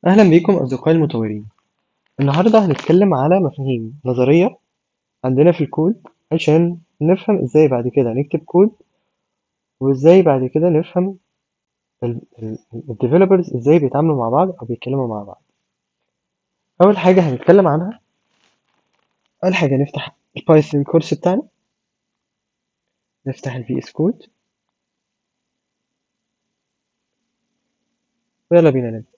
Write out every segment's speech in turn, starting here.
أهلا بيكم أصدقائي المطورين. النهاردة هنتكلم على مفاهيم نظرية عندنا في الكود عشان نفهم إزاي بعد كده نكتب كود، وإزاي بعد كده نفهم الديفلوبرز إزاي بيتعاملوا مع بعض أو بيتكلموا مع بعض. أول حاجة هنتكلم عنها، أول حاجة نفتح البايثون كورس بتاعنا، نفتح الفي اس كود ويلا بينا نبدأ.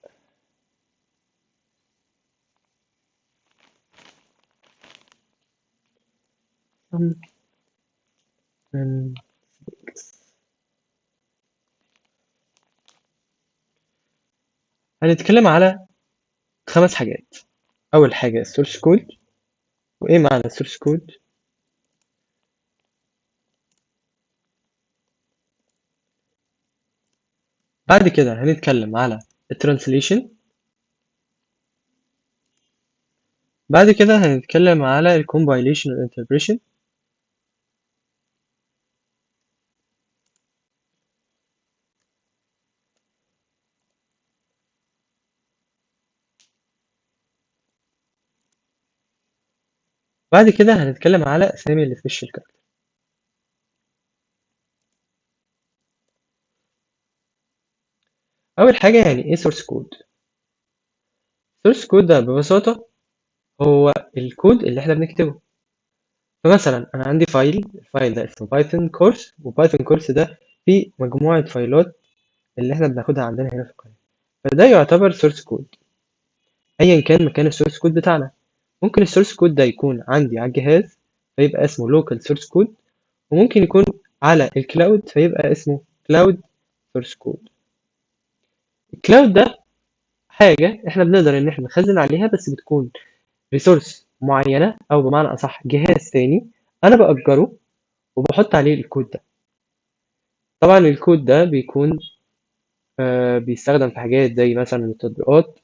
هنتكلم على 5 حاجات. أول حاجة السورس كود، وإيه معنى السورس كود. بعد كده هنتكلم على الترانسليشن. بعد كده هنتكلم على ال compilation وال interpretation. بعد كده هنتكلم على أسامي ال special character. أول حاجة يعني إيه source code؟ source code ده ببساطة هو الكود اللي إحنا بنكتبه. فمثلا أنا عندي الفايل ده اسمه بايثون كورس، وبايثون كورس ده فيه مجموعة فايلات اللي إحنا بناخدها عندنا هنا في القناة، فده يعتبر source code أيا كان مكان السورس كود بتاعنا. ممكن السورس كود ده يكون عندي على الجهاز فيبقى اسمه local source code، وممكن يكون على الكلاود فيبقى اسمه cloud source code. الكلاود ده حاجة احنا بنقدر ان احنا نخزن عليها، بس بتكون ريسورس معينة، او بمعنى اصح جهاز تاني انا بأجره وبحط عليه الكود ده. طبعا الكود ده بيكون بيستخدم في حاجات زي مثلا التطبيقات،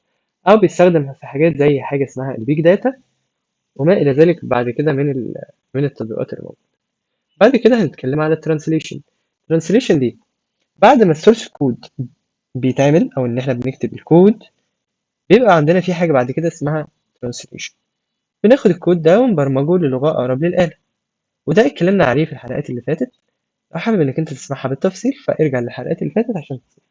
او بيستخدم في حاجات زي حاجة اسمها البيج داتا وما الى ذلك بعد كده من التطبيقات اللي موجودة. بعد كده هنتكلم على الترانسليشن. الترانسليشن دي بعد ما السورس كود بيتعمل او ان احنا بنكتب الكود، بيبقى عندنا في حاجة بعد كده اسمها ترانسليشن. بناخد الكود ده ونبرمجه للغة أقرب للآلة، وده اتكلمنا عليه في الحلقات اللي فاتت. لو حابب إنك أنت تسمعها بالتفصيل فارجع للحلقات اللي فاتت عشان تسمع.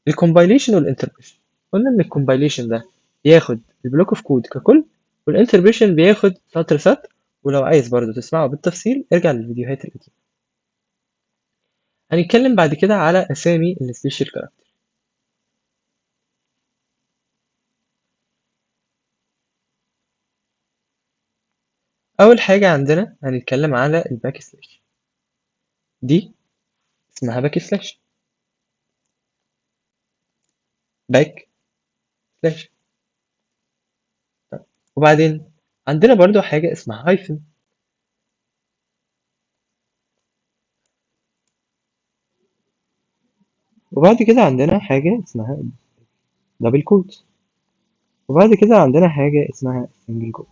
الكومبايليشن والانتربريشن، قلنا إن الكومبايليشن ده بياخد البلوك اوف كود ككل، والانتربريشن بياخد سطر سطر. ولو عايز برضه تسمعه بالتفصيل ارجع للفيديوهات القديمة. هنتكلم بعد كده على أسامي السبيشال كاركتر. أول حاجة عندنا هنتكلم على الباك سلاش، دي اسمها باك سلاش، باك سلاش. وبعدين عندنا برضو حاجة اسمها هايفن. وبعد كده عندنا حاجة اسمها دبل كوت. وبعد كده عندنا حاجة اسمها سنجل كوت.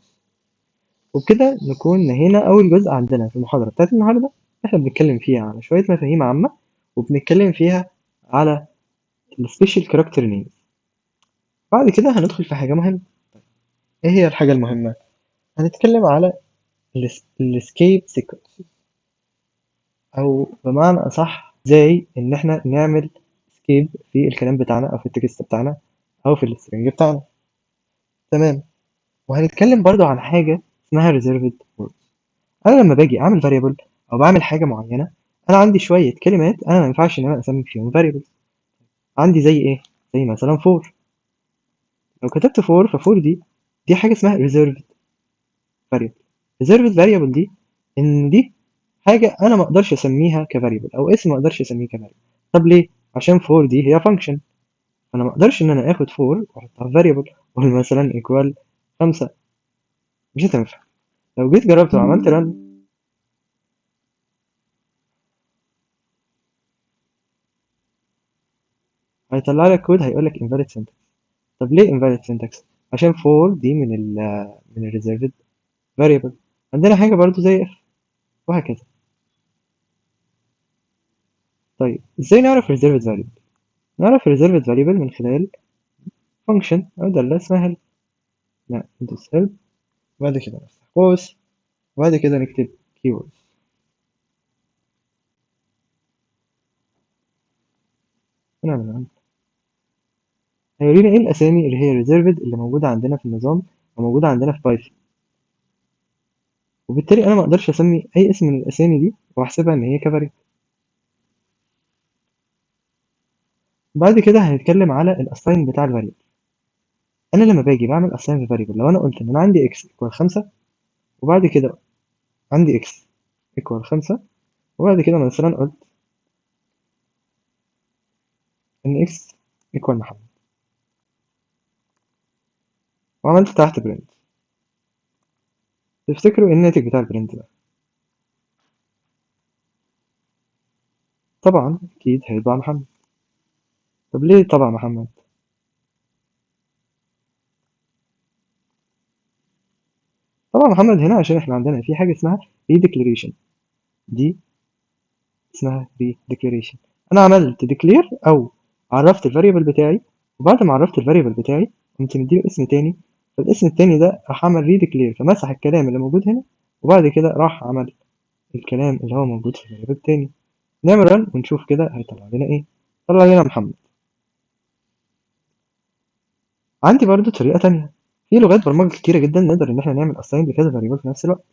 وبكده نكون نهينا أول جزء عندنا في المحاضرة بتاعت النهاردة. احنا بنتكلم فيها على شوية مفاهيم عامة، وبنتكلم فيها على السبيشال كاركتر نيم. بعد كده هندخل في حاجة مهمة. ايه هي الحاجة المهمة؟ هنتكلم على الاسكيب سيكونس، او بمعنى اصح ازاي ان احنا نعمل اسكيب في الكلام بتاعنا او في التكست بتاعنا او في السترنج بتاعنا. تمام. وهنتكلم برضو عن حاجة اسمها reserved words. انا لما باجي اعمل variable او بعمل حاجة معينة، انا عندي شوية كلمات انا ما ينفعش ان انا اسمي فيهم variables. عندي زي ايه؟ زي مثلا for. لو كتبت for ف for دي حاجة اسمها reserved variable. reserved variable دي ان دي حاجة أنا ما أقدرش أسميها كفاريبل أو اسم ما أقدرش أسميه كفاريبل. طب ليه؟ عشان فور دي هي فانكشن، فأنا ما أقدرش إن أنا آخد فور وأحطها في فاريبل وأقول مثلا إيكوال 5. مش هتنفع. لو جيت جربت وعملت رن هيطلع لك كود هيقول لك invalid syntax. طب ليه invalid syntax؟ عشان فور دي من ال reserved variable. عندنا حاجة برضو زي if، وهكذا. طيب إزاي نعرف reserved variable؟ نعرف reserved variable من خلال function أو دالة اسمها help. لا ندوس help وبعد كده نفتح قوس وبعد كده نكتب keywords. ونعمل run. هيورينا ايه الأسامي اللي هي reserved اللي موجودة عندنا في النظام أو موجودة عندنا في بايثون، وبالتالي أنا ما أقدرش أسمي أي اسم من الأسامي دي وأحسبها إن هي كفاري. بعد كده هنتكلم على الأساين بتاع الفاريبل. أنا لما باجي بعمل أساين للفاريبل، لو أنا قلت إن أنا عندي x equal 5 وبعد كده عندي x equal 5 وبعد كده مثلا قلت إن x equal محمد وعملت تحت برنت، تفتكروا إيه الناتج بتاع البرنت ده؟ طبعا أكيد هيطبع محمد. طب ليه طبع محمد؟ طبعا محمد هنا عشان إحنا عندنا في حاجة اسمها redeclaration. دي اسمها redeclaration. أنا عملت declare أو عرفت الفاريبل بتاعي، وبعد ما عرفت الفاريبل بتاعي قمت مديله اسم تاني، فالاسم التاني ده راح عمل redeclare فمسح الكلام اللي موجود هنا، وبعد كده راح عمل الكلام اللي هو موجود في الفاريبل التاني. نعمل رن ونشوف كده هيطلع لنا ايه. طلع لنا محمد. عندي برضو طريقة تانية، في لغات برمجة كتيرة جدا نقدر ان احنا نعمل assign لكذا فاريبل في نفس الوقت،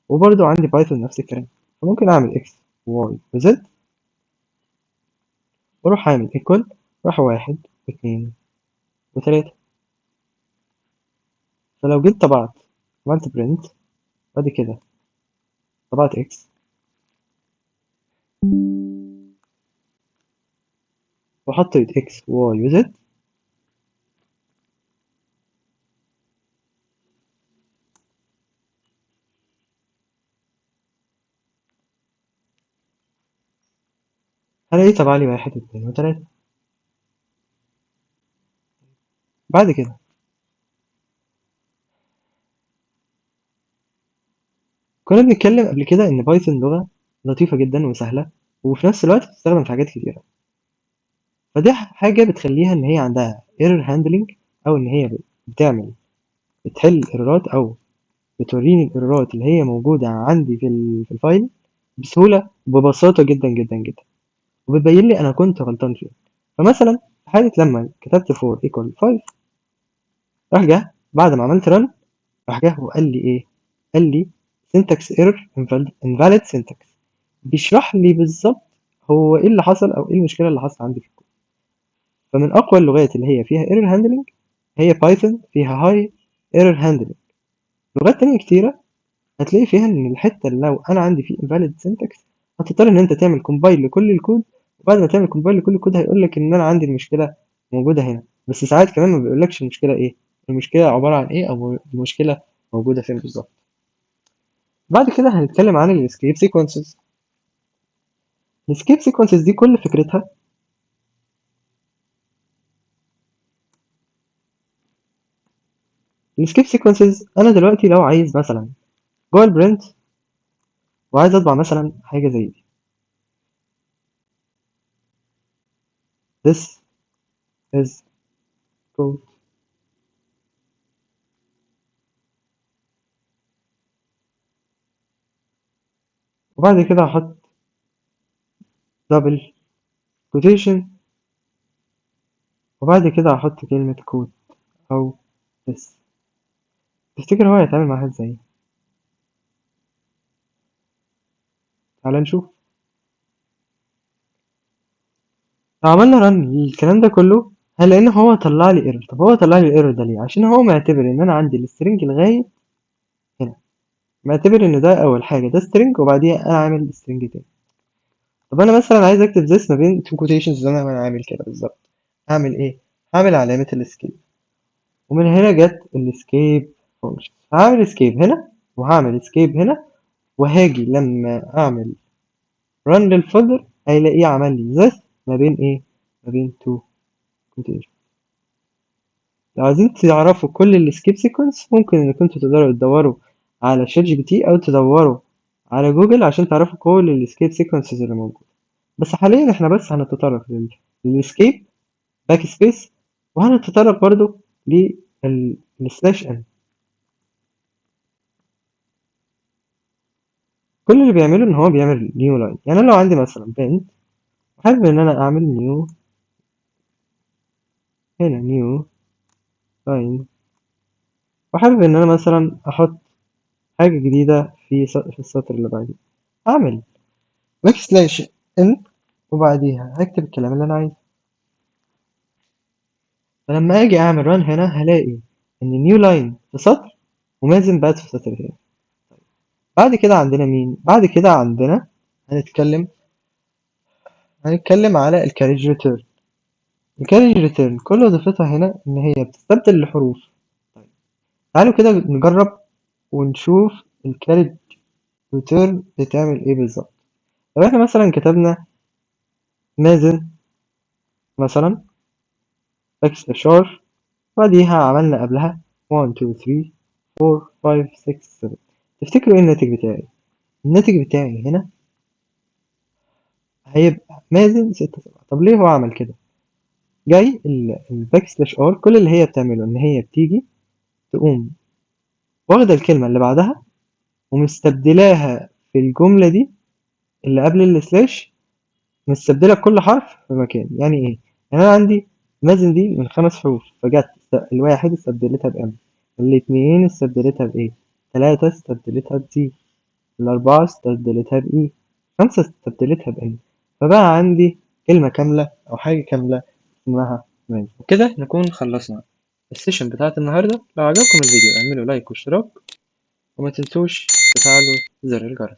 وبرضو عندي بايثون نفس الكلام. فممكن اعمل x و y و z واروح اعمل equal راح 1 و2 و3. فلو جيت طبعت عملت print بعد كده طبعت x وحطيت x و y و z، هلاقي طبع لي 1 و2 و3. بعد كده كنا بنتكلم قبل كده ان بايثون لغة لطيفة جدا وسهلة وفي نفس الوقت بتستخدم في حاجات كتيرة، فدي حاجة بتخليها إن هي عندها error handling، أو إن هي بتحل ايرورات أو بتوريني الايرورات اللي هي موجودة عندي في الفايل بسهولة وببساطة جدا جدا جدا، وبتبين لي أنا كنت غلطان فين. فمثلا في حالة لما كتبت 4 equal 5 راح جه بعد ما عملت run راح جه وقال لي إيه؟ قال لي syntax error invalid syntax، بيشرح لي بالظبط هو إيه اللي حصل أو إيه المشكلة اللي حصل عندي في الكود. فمن أقوى اللغات اللي هي فيها error handling هي بايثون، فيها high error handling. لغات تانية كتيرة هتلاقي فيها إن الحتة اللي لو أنا عندي فيه invalid syntax هتضطر إن أنت تعمل compile لكل الكود، وبعد ما تعمل compile لكل الكود هيقول لك إن أنا عندي المشكلة موجودة هنا، بس ساعات كمان ما بيقولكش المشكلة إيه، المشكلة عبارة عن إيه أو المشكلة موجودة فين بالظبط. بعد كده هنتكلم عن ال escape sequences. ال escape sequences دي كل فكرتها ال escape sequences أنا دلوقتي لو عايز مثلا جوه البرنت وعايز أطبع مثلا حاجة زي دي this is code، وبعد كده هحط دبل كوتيشن وبعد كده هحط كلمة كود أو بس. تفتكر هو هيتعامل معاها ازاي؟ تعالى نشوف. لو عملنا رن الكلام ده كله هنلاقي ان هو طلع لي ايرور. طب هو طلع لي الايرور ده ليه؟ عشان هو معتبر ان انا عندي السترنج لغاية هنا، معتبر ان ده اول حاجة ده سترنج وبعديها انا عامل سترنج تاني. طب انا مثلا عايز اكتب this ما بين تو كوتيشنز زي ما انا عامل كده بالظبط، هعمل ايه؟ هعمل علامة الاسكيب، ومن هنا جت الاسكيب فانكشن، هعمل اسكيب هنا وهعمل اسكيب هنا، وهاجي لما اعمل run للفولدر هيلاقيه عمل لي this ما بين ايه؟ ما بين تو كوتيشن. لو عايزين تعرفوا كل السكيب سيكونس ممكن انكم انتوا تقدروا تدوروا على شات جي بي تي او تدوروا على جوجل عشان تعرفوا كل السكيب سيكونسز اللي موجوده، بس حاليا احنا بس هنتطرق للسكيب باك سبيس، وهنتطرق برضو للسلاش ان. كل اللي بيعمله ان هو بيعمل نيو لاين. يعني انا لو عندي مثلا بنت وحابب ان انا اعمل نيو، هنا نيو لاين، وحابب ان انا مثلا احط حاجة جديدة في السطر اللي بعديه، اعمل باك سلاش ان وبعديها هكتب الكلام اللي انا عايزه. فلما اجي اعمل ران هنا هلاقي ان نيو لاين في سطر ومازن بات في سطر تاني. بعد كده عندنا مين؟ بعد كده عندنا هنتكلم على الكاريج ريتيرن. الكاريج ريتيرن كل وظيفتها هنا ان هي بتستبدل الحروف. طيب تعالوا كده نجرب ونشوف الكاريج ريتيرن بتعمل ايه بالظبط. لو احنا مثلا كتبنا مازن مثلا باك سلاش ار، بعديها عملنا قبلها 1 2 3 4 5 6 7، تفتكروا ايه الناتج بتاعي؟ الناتج بتاعي هنا هيبقى مازن 6 7. طب ليه هو عمل كده؟ جاي الباك سلاش ار كل اللي هي بتعمله ان هي بتيجي تقوم واخدة الكلمة اللي بعدها ومستبدلاها في الجملة دي اللي قبل السلاش، مستبدلة كل حرف في مكان. يعني ايه؟ يعني انا عندي مازن دي من 5 حروف، فجت الواحد استبدلتها بام، الاتنين استبدلتها بايه، 3 استبدلتها بتي، الأربعة استبدلتها بإي، 5 استبدلتها بإن. فبقى عندي كلمة كاملة أو حاجة كاملة اسمها مازن. وكده نكون خلصنا السيشن بتاعت النهاردة. لو عجبكم الفيديو اعملوا لايك واشتراك، وما تنسوش تفعلوا زر الجرس.